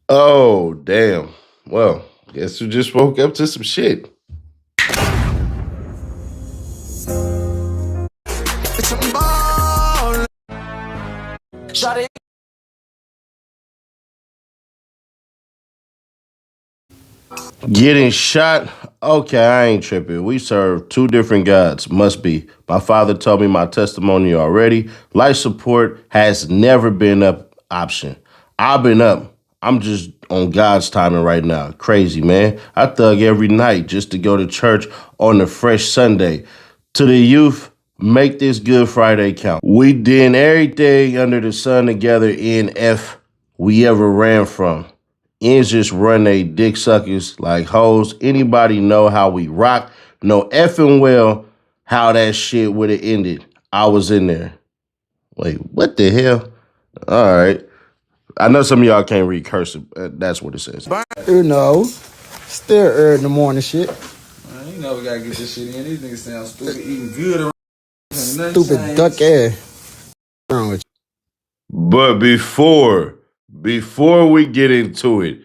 Oh, damn. Well, guess you just woke up to some shit. Getting shot? Okay, I ain't tripping. We serve two different gods. Must be. My father told me my testimony already. Life support has never been an option. I've been up. I'm just on God's timing right now. Crazy, man. I thug every night just to go to church on the fresh Sunday. To the youth, make this Good Friday count. We did everything under the sun together in F we ever ran from. Ends just run they dick suckers like hoes. Anybody know how we rock? Know effing well how that shit would have ended. I was in there. Wait, what the hell? All right. I know some of y'all can't read cursive. That's what it says. You know, still early in the morning shit. Man, you know we gotta get this shit in. These niggas sound stupid, eating good around. Stupid duck ass. What's wrong with But before we get into it,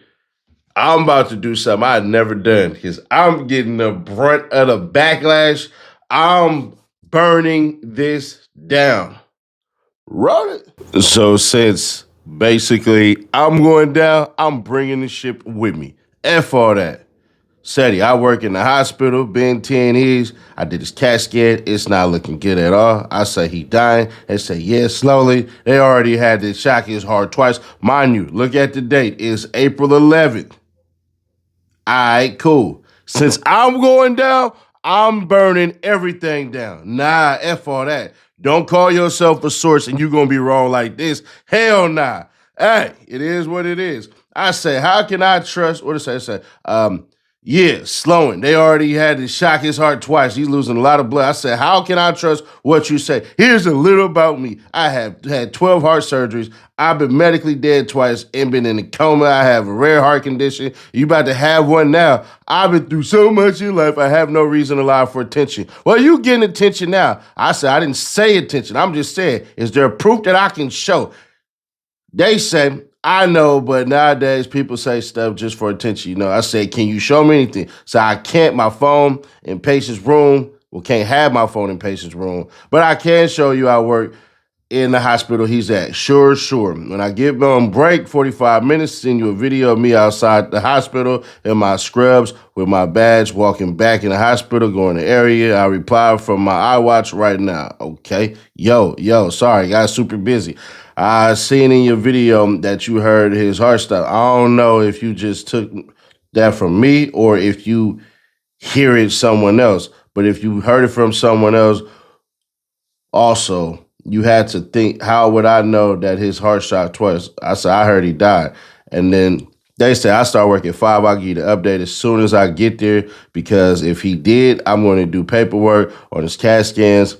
I'm about to do something I've never done because I'm getting the brunt of the backlash. I'm burning this down. Roll it. So since basically I'm going down, I'm bringing the ship with me. F all that. Seti, I work in the hospital, BEN10 is. I did his CAT scan. It's not looking good at all. I say he dying. They say, yeah, slowly. They already had this shock his heart twice. Mind you, look at the date. It's April 11th. All right, cool. Since I'm going down, I'm burning everything down. Nah, F all that. Don't call yourself a source and you're going to be wrong like this. Hell nah. Hey, it is what it is. I say, how can I trust? What does it say? Yeah, slowing. They already had to shock his heart twice. He's losing a lot of blood. I said, how can I trust what you say? Here's a little about me. I have had 12 heart surgeries. I've been medically dead twice and been in a coma. I have a rare heart condition. You about to have one now. I've been through so much in life. I have no reason to lie for attention. Well, you getting attention now. I said, I didn't say attention. I'm just saying, is there proof that I can show? They say, I know, but nowadays people say stuff just for attention. You know, I say, can you show me anything? So I can't, my phone in patient's room. Well, can't have my phone in patient's room, but I can show you I work in the hospital he's at. Sure. When I get on break, 45 minutes, send you a video of me outside the hospital in my scrubs with my badge, walking back in the hospital, going to area. I reply from my iWatch right now. Okay. Yo, sorry, got super busy. I seen in your video that you heard his heart stop. I don't know if you just took that from me or if you hear it someone else. But if you heard it from someone else, also, you had to think, how would I know that his heart shot twice? I said, I heard he died. And then they said, I start work at 5. I'll give you the update as soon as I get there, because if he did, I'm going to do paperwork on his CAT scans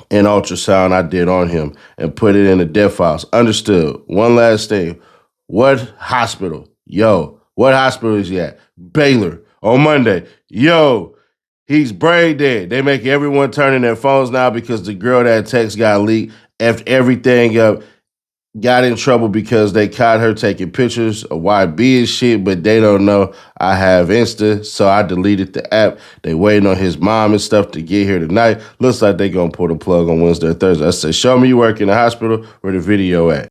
and ultrasound I did on him and put it in the death files. Understood. One last thing. What hospital? Yo, what hospital is he at? Baylor. On Monday. Yo, he's brain dead. They make everyone turn in their phones now because the girl that text got leaked, effed everything up, got in trouble because they caught her taking pictures of YB and shit, but they don't know I have Insta, so I deleted the app. They waiting on his mom and stuff to get here tonight. Looks like they gonna pull the plug on Wednesday or Thursday. I said, show me you work in the hospital where the video at.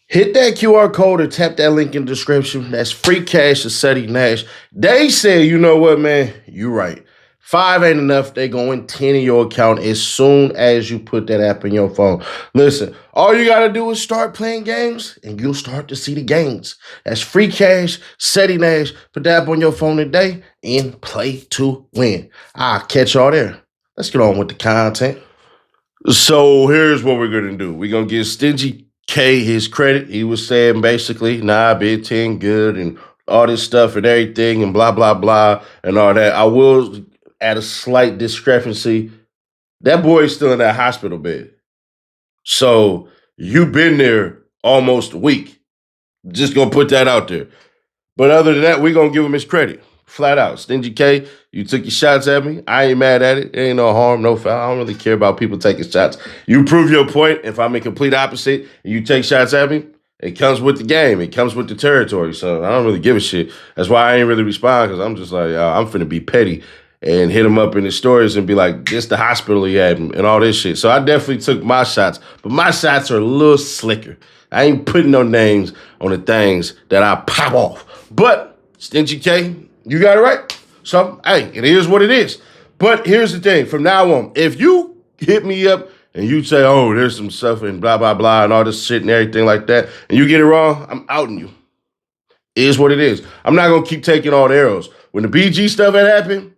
Hit that QR code or tap that link in the description. That's free cash to Seti Nash. They said, you know what, man? You right. 5 ain't enough. They going 10 in your account as soon as you put that app in your phone. Listen, all you got to do is start playing games and you'll start to see the gains. That's free cash, Seti Nash. Put that app on your phone today and play to win. I'll catch y'all there. Let's get on with the content. So here's what we're going to do. We're going to give Stingy K his credit. He was saying basically, nah, BEN10 good and all this stuff and everything and blah, blah, blah and all that. I will add a slight discrepancy. That boy is still in that hospital bed. So you've been there almost a week. Just going to put that out there. But other than that, we're going to give him his credit. Flat out. Stingy K, you took your shots at me. I ain't mad at it. There ain't no harm, no foul. I don't really care about people taking shots. You prove your point. If I'm in complete opposite and you take shots at me, It comes with the game. It comes with the territory. So I don't really give a shit. That's why I ain't really respond because I'm just like, I'm finna be petty and hit him up in his stories and be like, this the hospital he had and all this shit. So I definitely took my shots, but my shots are a little slicker. I ain't putting no names on the things that I pop off. But Stingy K, you got it right. So, hey, it is what it is. But here's the thing. From now on, if you hit me up and you say, oh, there's some stuff and blah, blah, blah, and all this shit and everything like that, and you get it wrong, I'm outing you. It is what it is. I'm not going to keep taking all the arrows. When the BG stuff had happened,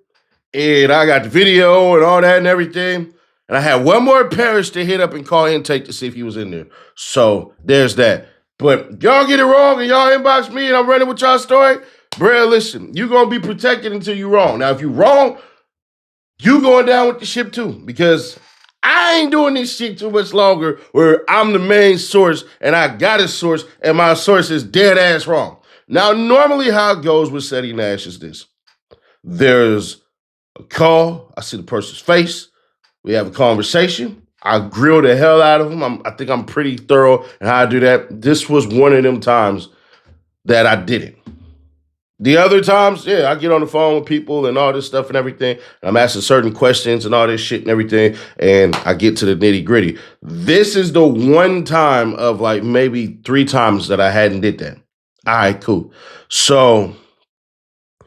and I got the video and all that and everything, and I had one more parish to hit up and call intake to see if he was in there. So there's that. But y'all get it wrong and y'all inbox me and I'm running with y'all story, bruh, listen, you going to be protected until you wrong. Now, if you wrong, you going down with the ship too, because I ain't doing this shit too much longer where I'm the main source and I got a source and my source is dead ass wrong. Now, normally how it goes with Seti Nash is this. There's a call. I see the person's face. We have a conversation. I grill the hell out of him. I think I'm pretty thorough in how I do that. This was one of them times that I didn't. The other times, yeah, I get on the phone with people and all this stuff and everything. And I'm asking certain questions and all this shit and everything. And I get to the nitty gritty. This is the one time of like maybe 3 times that I hadn't did that. All right, cool. So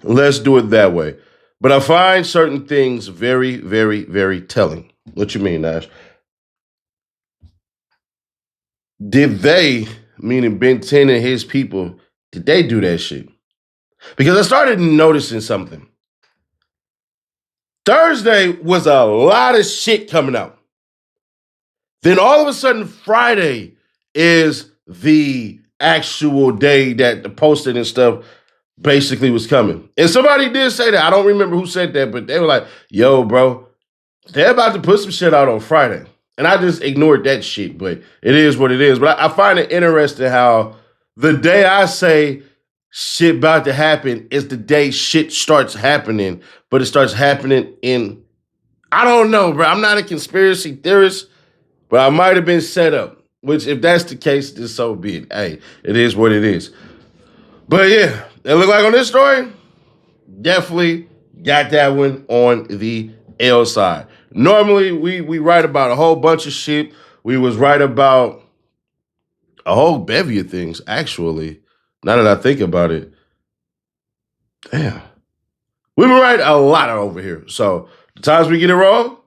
let's do it that way. But I find certain things very, very, very telling. What you mean, Nash? Did they, meaning BEN10 and his people, did they do that shit? Because I started noticing something. Thursday was a lot of shit coming out. Then all of a sudden, Friday is the actual day that the posting and stuff basically was coming. And somebody did say that. I don't remember who said that, but they were like, yo, bro, they're about to put some shit out on Friday. And I just ignored that shit, but it is what it is. But I find it interesting how the day I say shit about to happen is the day shit starts happening, but it starts happening in, I don't know, bro. I'm not a conspiracy theorist, but I might have been set up, which if that's the case, then so be it. Hey, it is what it is. But yeah, it looked like on this story, definitely got that one on the L side. Normally, we write about a whole bunch of shit. We was right about a whole bevy of things, actually. Now that I think about it, damn. We've been right a lot over here. So the times we get it wrong,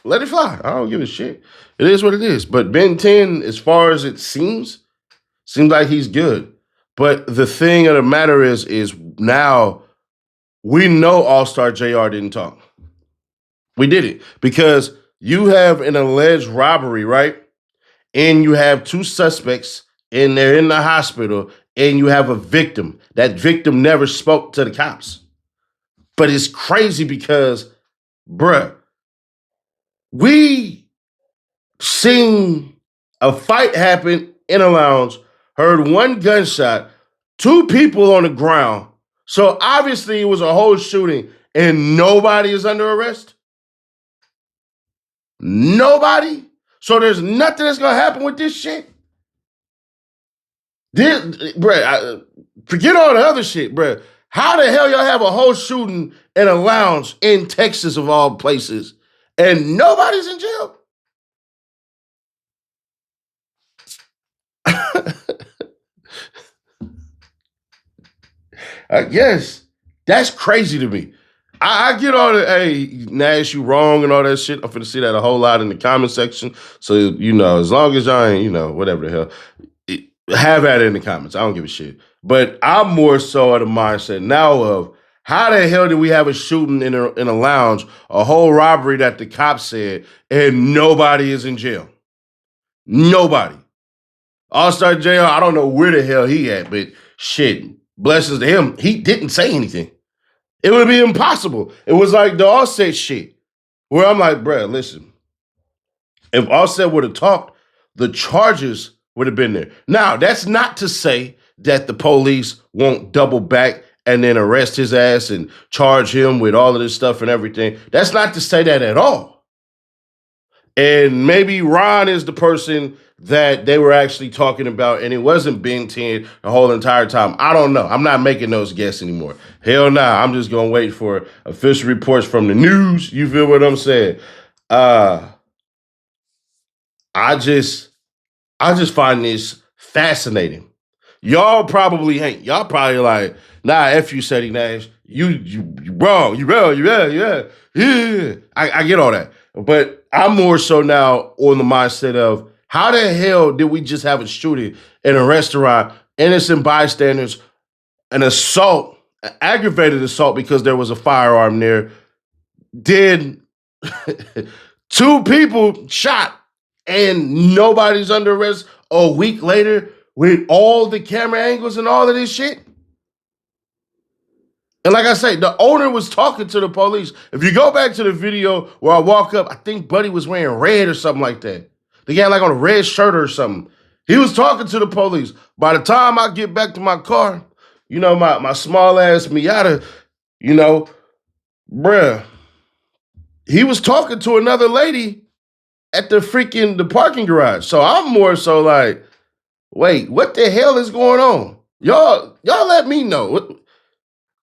let it fly. I don't give a shit. It is what it is. But BEN10, as far as it seems like he's good. But the thing of the matter is now we know All-Star JR didn't talk. We did it because you have an alleged robbery, right? And you have 2 suspects and they're in the hospital and you have a victim. That victim never spoke to the cops. But it's crazy because, bruh, we seen a fight happen in a lounge, heard 1 gunshot, 2 people on the ground. So obviously it was a whole shooting and nobody is under arrest. Nobody. So there's nothing that's gonna happen with this shit. Forget all the other shit, bruh. How the hell y'all have a whole shooting in a lounge in Texas of all places and nobody's in jail? Yes, that's crazy to me. I get all the, hey, Nash, you wrong and all that shit. I'm finna see that a whole lot in the comment section. So, you know, as long as y'all ain't, you know, whatever the hell, have at it in the comments. I don't give a shit. But I'm more so of the mindset now of how the hell did we have a shooting in a lounge, a whole robbery that the cops said, and nobody is in jail? Nobody. All-Star JR, I don't know where the hell he at, but shit, blessings to him, he didn't say anything. It would be impossible. It was like the Offset shit, where I'm like, bruh, listen, if Offset would have talked, the charges would have been there. Now, that's not to say that the police won't double back and then arrest his ass and charge him with all of this stuff and everything. That's not to say that at all. And maybe Ron is the person that they were actually talking about, and it wasn't BEN10 the whole entire time. I don't know. I'm not making those guesses anymore. Hell nah. I'm just gonna wait for official reports from the news. You feel what I'm saying? I just find this fascinating. Y'all probably ain't. Y'all probably like, nah, F you, Seti Nash. You wrong. You wrong. Yeah. I get all that. But I'm more so now on the mindset of how the hell did we just have a shooting in a restaurant, innocent bystanders, an assault, an aggravated assault because there was a firearm there, did two people shot and nobody's under arrest a week later with all the camera angles and all of this shit? And like I say, the owner was talking to the police. If you go back to the video where I walk up, I think Buddy was wearing red or something like that. The guy like on a red shirt or something. He was talking to the police. By the time I get back to my car, you know, my small ass Miata, you know, bruh, he was talking to another lady at the parking garage. So I'm more so like, wait, what the hell is going on? Y'all let me know.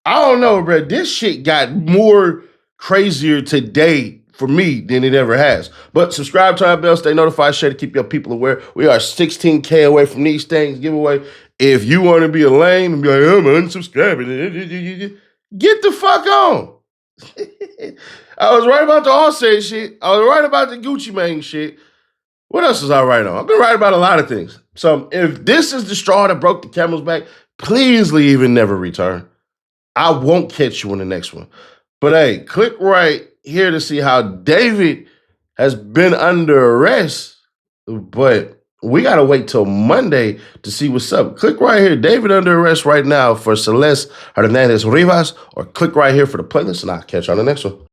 I don't know, bro. This shit got more crazier today for me than it ever has. But subscribe to our bell, stay notified, share to keep your people aware. We are 16K away from these things giveaway. If you want to be a lame and be like, I'm unsubscribing, get the fuck on. I was right about the Offset shit. I was right about the Gucci Mane shit. What else was I right on? I've been right about a lot of things. So if this is the straw that broke the camel's back, please leave and never return. I won't catch you in the next one. But hey, click right here to see how David has been under arrest. But we got to wait till Monday to see what's up. Click right here. David under arrest right now for Celeste Hernandez Rivas, or click right here for the playlist, and I'll catch you on the next one.